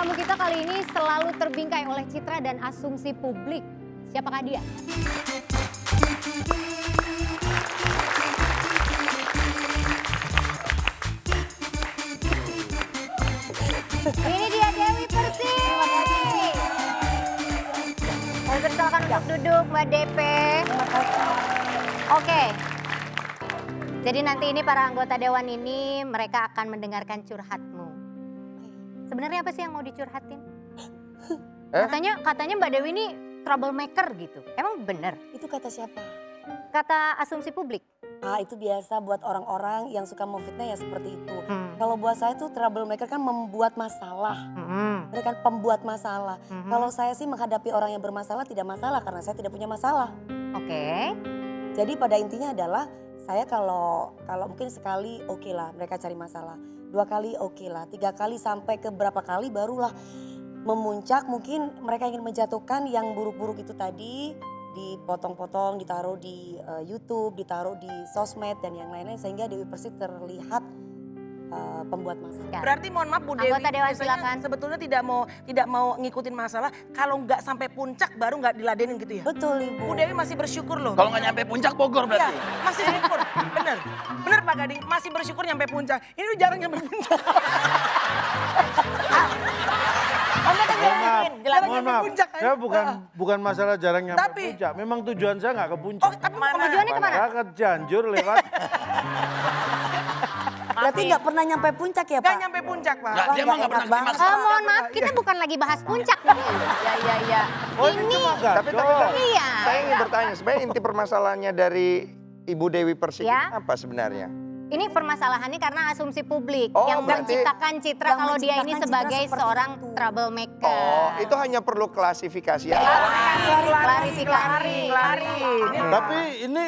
tamu kita kali ini selalu terbingkai oleh citra dan asumsi publik. Siapakah dia? Ini dia Dewi Persik. Saya persilakan untuk duduk Mbak DP. Terima kasih. Oke. Jadi nanti ini para anggota dewan ini mereka akan mendengarkan curhatmu. Sebenarnya apa sih yang mau dicurhatin? Katanya Mbak Dewi ini troublemaker gitu. Emang bener? Itu kata siapa? Kata asumsi publik. Itu biasa buat orang-orang yang suka memfitnah ya seperti itu. Kalau buat saya tuh troublemaker kan membuat masalah. Mereka kan pembuat masalah. Kalau saya sih menghadapi orang yang bermasalah tidak masalah karena saya tidak punya masalah. Oke. Jadi pada intinya adalah saya kalau mungkin sekali oke lah mereka cari masalah. 2 kali oke lah, 3 kali sampai ke berapa kali barulah memuncak mungkin mereka ingin menjatuhkan yang buruk-buruk itu tadi dipotong-potong, ditaruh di YouTube, ditaruh di sosmed dan yang lain-lain sehingga Dewi Persik terlihat pembuat masalah. Berarti mohon maaf Bu Dewi, Anggota Dewan biasanya silakan. sebetulnya tidak mau ngikutin masalah kalau nggak sampai puncak baru nggak diladenin gitu ya. Betul Ibu. Bu Dewi masih bersyukur loh. Kalau nggak nyampe puncak Bogor Iya, berarti. masih syukur. Bener Pak Gading, masih bersyukur nyampe puncak. Ini lu jarang nyampe puncak. Anda kan jelasin, jarang Mohon nyampe maaf, puncak kan? saya bukan masalah jarang nyampe Tapi- puncak. Memang tujuan saya nggak ke puncak. Oh, tapi mana? Tujuannya kemana? Saya ke Cianjur lewat. Berarti nggak pernah nyampe puncak ya Pak? Nggak nyampe puncak Pak. Nggak, dia Wah, mah nggak enak pernah banget. masalah. Mohon maaf, kita bukan lagi bahas puncak nih. Iya. Oh ini cuma Tapi gadol. Iya. saya ingin bertanya, sebenarnya inti permasalahannya dari Ibu Dewi Persik Ya. apa sebenarnya? Ini permasalahannya karena asumsi publik Oh, yang berarti- menciptakan citra yang kalau dia ini menciptakan citra sebagai seperti seorang itu. troublemaker. Oh, itu hanya perlu klasifikasi ya. Klarifikasi. Tapi ini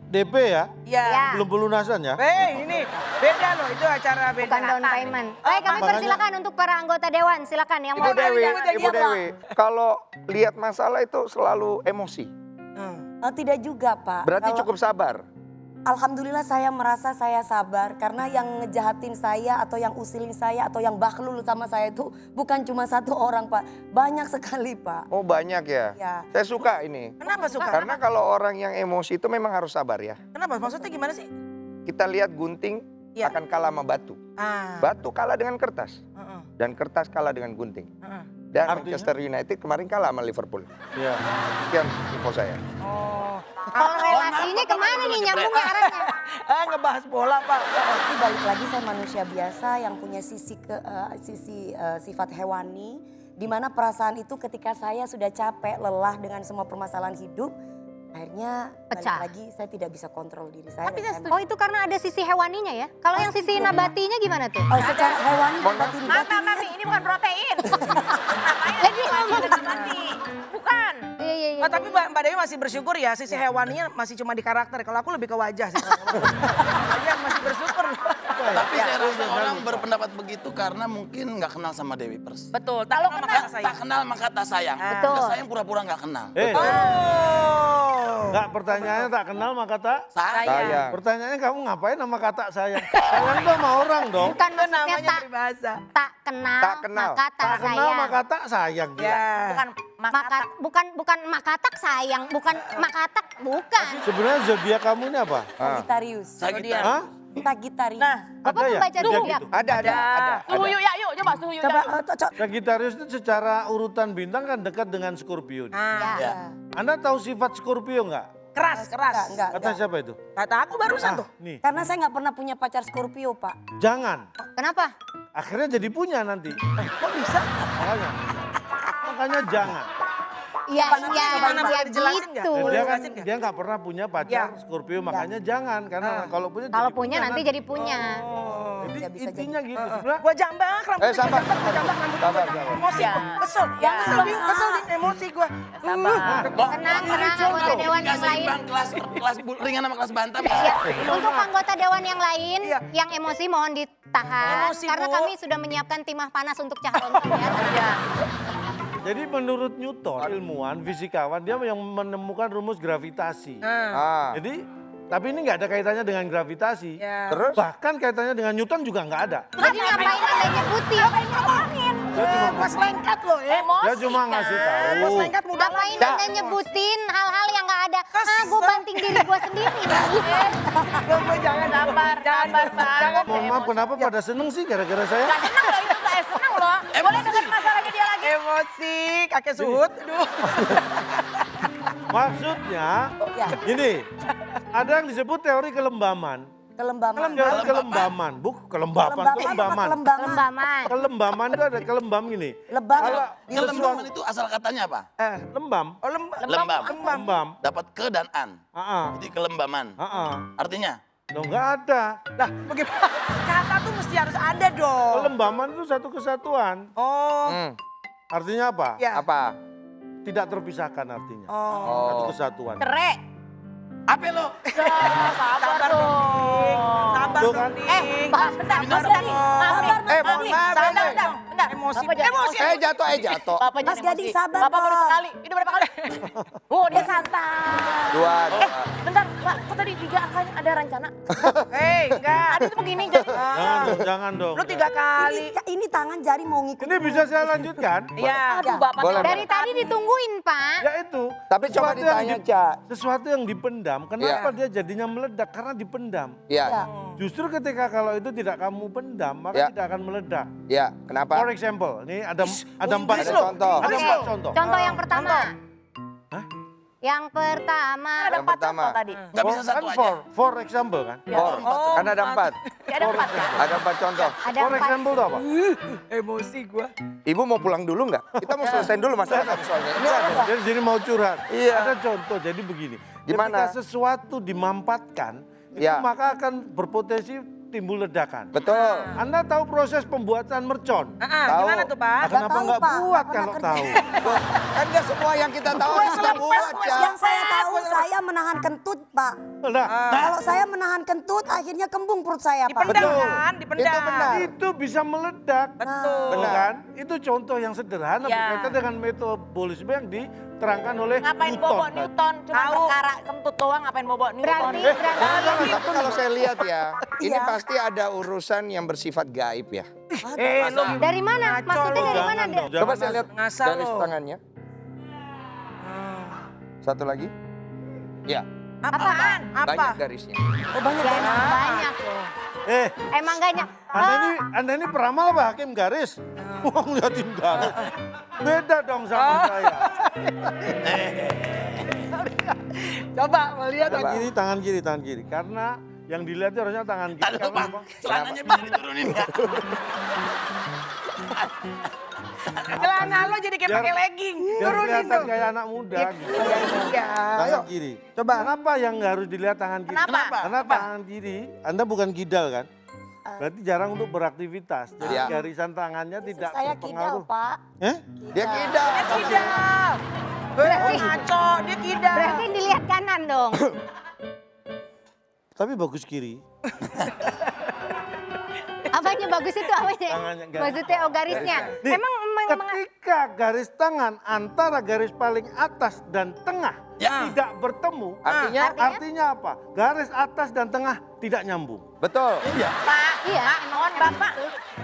DP ya, Iya. Ya. belum pelunasan ya. Ini beda loh, itu acara beda. Bukan down payment. Baik, kami Makanya- persilakan untuk para anggota dewan. Silakan yang Ibu mau. Dewi, jangan Ibu Dewi, kalau lihat masalah itu selalu emosi. Tidak juga Pak. Berarti Kalau- cukup sabar. Alhamdulillah saya merasa saya sabar karena yang ngejahatin saya atau yang usilin saya atau yang baklul sama saya itu bukan cuma 1 orang Pak. Banyak sekali Pak. Oh banyak ya? Ya. Saya suka ini. Kenapa suka? Karena kalau orang yang emosi itu memang harus sabar ya. Kenapa? Maksudnya gimana sih? Kita lihat gunting Iya. akan kalah sama batu. Batu kalah dengan kertas. Dan kertas kalah dengan gunting. Dan Artinya? Manchester United kemarin kalah sama Liverpool. Iya. Sekian info saya. Kalau relasinya kemana nih nyambungnya arahnya? Ngebahas bola Pak. Tapi balik lagi saya manusia biasa yang punya sisi sifat hewani. Di mana perasaan itu ketika saya sudah capek, lelah dengan semua permasalahan hidup. Akhirnya Pecah. balik lagi saya tidak bisa kontrol diri saya. Tapi dan saya saya- Oh itu karena ada sisi hewaninya ya? Kalau yang sisi nabatinya gimana tuh? Oh, secara hewani Mohon maaf. batin. ini bukan protein. Lagi ngomong. Bukan. Iya. Oh, tapi Mbak Dewi masih bersyukur ya, sisi hewaninya masih cuma di karakter. Kalau aku lebih ke wajah sih. Wajah masih bersyukur. Tapi saya rasa orang berpendapat begitu karena mungkin nggak kenal sama Dewi Persik. Betul. Kalau Tak kenal maka tak sayang. Betul. Tak sayang pura-pura nggak kenal. Enggak, pertanyaannya tak kenal maka tak. Sayang. Pertanyaannya kamu ngapain sama kata sayang? Sayang tuh sama orang dong. Bukan Itu maksudnya namanya tak peribahasa. kenal, Tak kenal. maka tak Tak kenal sayang. maka tak sayang. Ya. Bukan Maka, bukan makatak sayang, bukan makatak, bukan. Sebenarnya zodiak kamu ini apa? Sagittarius. Sagittarius. Hah? Sagittarius. Nah, Bapak Ada ya? membaca Zodiak zodiak? itu? Ada. suhu yuk ya, yuk coba suhu yuk. Coba ya. Sagittarius itu secara urutan bintang kan dekat dengan Scorpio. Ya. Anda tahu sifat Scorpio nggak? Keras. Enggak. Kata siapa itu? Kata aku barusan tuh. Nih, Karena saya nggak pernah punya pacar Scorpio Pak. jangan. Kenapa? Akhirnya jadi punya nanti. Kok bisa? Makanya jangan. Iya, gimana, boleh dijelasin nggak? gitu. Dan dia kan Jelasin nggak? dia nggak pernah punya pacar Scorpio, makanya jangan karena kalau punya Kalau jadi punya nanti jadi punya. Jadi Tidak bisa intinya gitu sebenarnya. Gua jambak rambutnya. sabar. Gua jambak rambutnya. Sabar, Gua sabar. emosi gua. Kesel. Ya. Kesel di emosi gua. Tenang, anggota dewan yang lain. Bang, kelas ringan sama kelas bantam. Ya, untuk anggota dewan yang lain, Iya. yang emosi mohon ditahan. Emosi, Karena Bu. kami sudah menyiapkan timah panas untuk Cahlon ya. Jadi menurut Newton, ilmuwan, fisikawan, dia yang menemukan rumus gravitasi. Ah. Jadi Tapi ini nggak ada kaitannya dengan gravitasi. Ya. Terus? Bahkan kaitannya dengan Newton juga nggak ada. Jadi ngapain Anda nyebutin? Mas lengkat loh ya. Dia cuma ngasih tahu. Mas lengkat mudah Ngapain lagi. Anda nyebutin hal-hal yang nggak ada? Gue banting diri gue sendiri. Jangan Sabar, sabar, Bang. Mohon maaf, kenapa pada seneng sih gara-gara saya? Gak senang loh itu, gak senang loh. Boleh dengar masalahnya dia lagi. Emosi, kakek suhut. Aduh. Maksudnya, Ya, ini ada yang disebut teori kelembaman. kelembaman. Teori kelembaman, kelembapan. Kelembaman. Kelembaman itu ada kelembam gini. Lebam. Kalau Kelembaman itu asal katanya apa? lembam, Oh Lembam. lembam. Dapat ke dan an. Jadi kelembaman. Artinya? Loh, nggak ada. Lah bagaimana? Kata tuh mesti harus ada dong. Kelembaman itu satu kesatuan. Oh. Artinya apa? Ya. Apa? Tidak terpisahkan artinya. Oh. Satu kesatuan. Cerai. Apa lo? Sabar dong. Sabar Tuh dong, kan? Ning. Bentar, bentar. Sabar Bentar, dong. Sabar, mohon maaf, Bentar, Ning. bentar. Emosi. Bapak jangan Emosi. Jatuh. Bapak Mas jangan Gading, emosi. sabar Bapak baru dong. sekali. Ini berapa kali? Dia santai. Dua. Bentar, Pak. Kok tadi 3 angkanya ada rencana? Hei, enggak. Ada tuh begini jadi. Jangan dong. Lu 3 kali. Ini tangan jari mau ngikut. Ini bisa saya lanjutkan? Iya. Aduh, Bapak. Boleh, Dari tadi ditungguin, Pak. Ya itu. Tapi coba Sesuatu yang ditanya, Ca. Sesuatu yang dipendam, kenapa dia jadinya meledak? Karena dipendam. Iya. Justru ketika kalau itu tidak kamu pendam, maka Ya. tidak akan meledak. Iya, kenapa? For example, ini ada empat Inggris Ada loh. contoh. Ada Oke, 4 contoh. contoh yang pertama. Hah? Yang pertama. Ada 4 pertama. contoh tadi. Gak bisa satu Kan aja. for example kan? Kan ada 4. Ya, ada 4 kan? Ada 4 contoh. Ada For 4. example itu apa? Emosi gua. Ibu mau pulang dulu nggak? Kita mau selesaiin dulu masalah kami soalnya. Ini ada. Jadi sini mau curhat. Iya. Ada contoh, jadi begini. Gimana? Ketika sesuatu dimampatkan, Ya. itu maka akan berpotensi timbul ledakan. Betul. Anda tahu proses pembuatan mercon? Tahu. Gimana tuh, Pak? Nah, kenapa tahu, nggak Pak. buat Nggak kalau pernah tahu? Kan nggak semua yang kita tahu harus kita buat, Ca. Yang saya tahu saya menahan kentut, Pak. Nah, Kalau saya menahan kentut akhirnya kembung perut saya, Pak. Dipendam Betul. kan? Dipendam. Itu benar. itu bisa meledak. Betul. Benar kan? Itu contoh yang sederhana Ya. berkaitan dengan metabolisme yang diterangkan oleh Ngapain Newton. bobo kan? Newton? Cuma Tahu. perkara kentut doang, ngapain bobo Newton? Berarti, Tapi kalau saya lihat ya, ini Iya. pasti ada urusan yang bersifat gaib ya. Lu dari mana? Ngaco Maksudnya lu. dari mana? Jangan dong, Coba jangan saya lihat ngasal garis lo. tangannya. Satu lagi. Ya, apaan? Apa? banyak garisnya. Oh, banyak Ya, ya. emang banyak loh. Emang banyak. Anda ini peramal apa hakim garis? Mau ngeliatin garis. Beda dong sama saya. Coba melihat Coba. Tangan kiri, tangan kiri. Karena yang dilihat itu harusnya tangan kiri. Aduh, Karena Pak. apa? Celananya bisa diturunin nggak? celana lo jadi kayak Biar- pakai legging. Biar Turunin kelihatan tuh. kayak anak muda. gitu. Iya. Tangan kiri. Coba. Kenapa yang harus dilihat tangan kiri? Kenapa? Karena tangan kiri, Anda bukan kidal kan? Berarti jarang untuk beraktivitas. Jadi Iya. garisan tangannya tidak Saya kidal, terpengaruh. Pak. Dia kidal. Kidal. Berarti- Ngaco, dia kidal. Berarti dilihat kanan dong. Tapi bagus kiri. Apanya bagus itu apanya? Tangannya, garis. Maksudnya garisnya. Nih, Emang ketika garis tangan antara garis paling atas dan tengah Ya. tidak bertemu, Artinya? apa? Garis atas dan tengah tidak nyambung. Betul. Iya. Pak, Iya. mohon Bapak.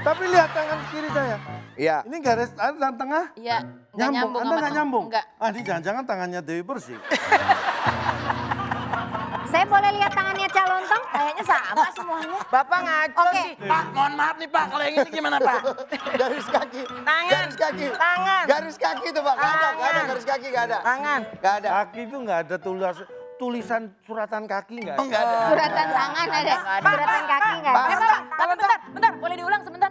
Tapi lihat tangan kiri saya. Iya. Ini garis atas dan tengah Iya, nggak nyambung. Anda sama nggak teman. nyambung? Enggak. Ini jangan-jangan tangannya Dewi Persik. Saya boleh lihat tangannya Calontong? Kayaknya sama semuanya. Bapak ngaco Oke. sih. Pak, mohon maaf nih Pak, kalau yang ini gimana Pak? Garis kaki. Tangan. Garis kaki. Tangan. Garis kaki itu, Pak. Nggak ada, nggak ada Tangan. garis kaki, nggak ada. Tangan. Nggak ada. Kaki itu nggak ada tulisan suratan kaki nggak Oh, ada. nggak ada. Suratan tangan ada. Suratan kaki nggak ada. Pak, bentar. Boleh diulang sebentar?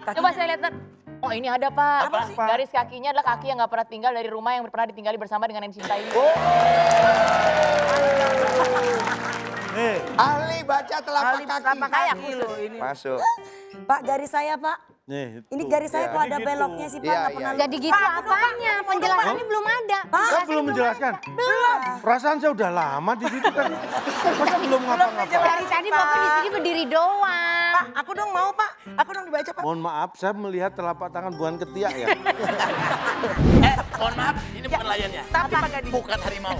Coba saya lihat, bentar. Oh ini ada Pak. Apa sih? Garis kakinya adalah kaki yang nggak pernah tinggal dari rumah yang pernah ditinggali bersama dengan yang dicintai. Ahli baca telapak Kali kaki. telapak kaki lo ini. Masuk. Pak, garis saya, Pak. Nih, Ini itu. garis saya Iya, kok ada gitu. beloknya sih, Pak. Iya, Nggak iya, pernah iya. Jadi gitu apanya? Penjelasannya belum ada. Saya Penjelasannya belum menjelaskan. Belum. Perasaan saya udah lama di situ kan. Masa belum ngapa-ngapa? Dari tadi Bapak di sini berdiri doang. Pak, aku dong mau Pak. Aku dong dibaca Pak. Mohon maaf, saya melihat telapak tangan bukan ketiak ya. Mohon maaf, ini bukan layannya. Tapi Pak Gading. Bukan harimau.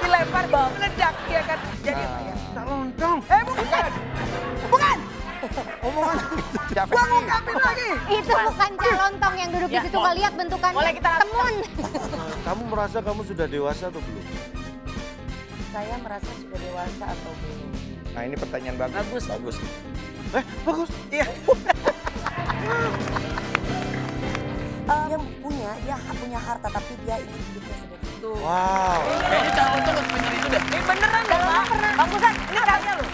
Dilempar meledak ya kan. Jadi lontong. Bukan. Bukan. Omongan Siapa Gua ini? ngungkapin lagi. Itu bukan calontong yang duduk di Ya, situ, nggak lihat bentukannya. boleh kita lakukan. Temun. Kamu merasa kamu sudah dewasa atau belum? Saya merasa sudah dewasa atau belum? Nah ini pertanyaan bagus. Bagus. Bagus. Iya. Dia punya harta tapi dia ingin hidupnya sederhana. Wow. Kayaknya calon tuh lebih bener itu deh. Beneran deh, Pak. Bang Busan, ini kayaknya loh.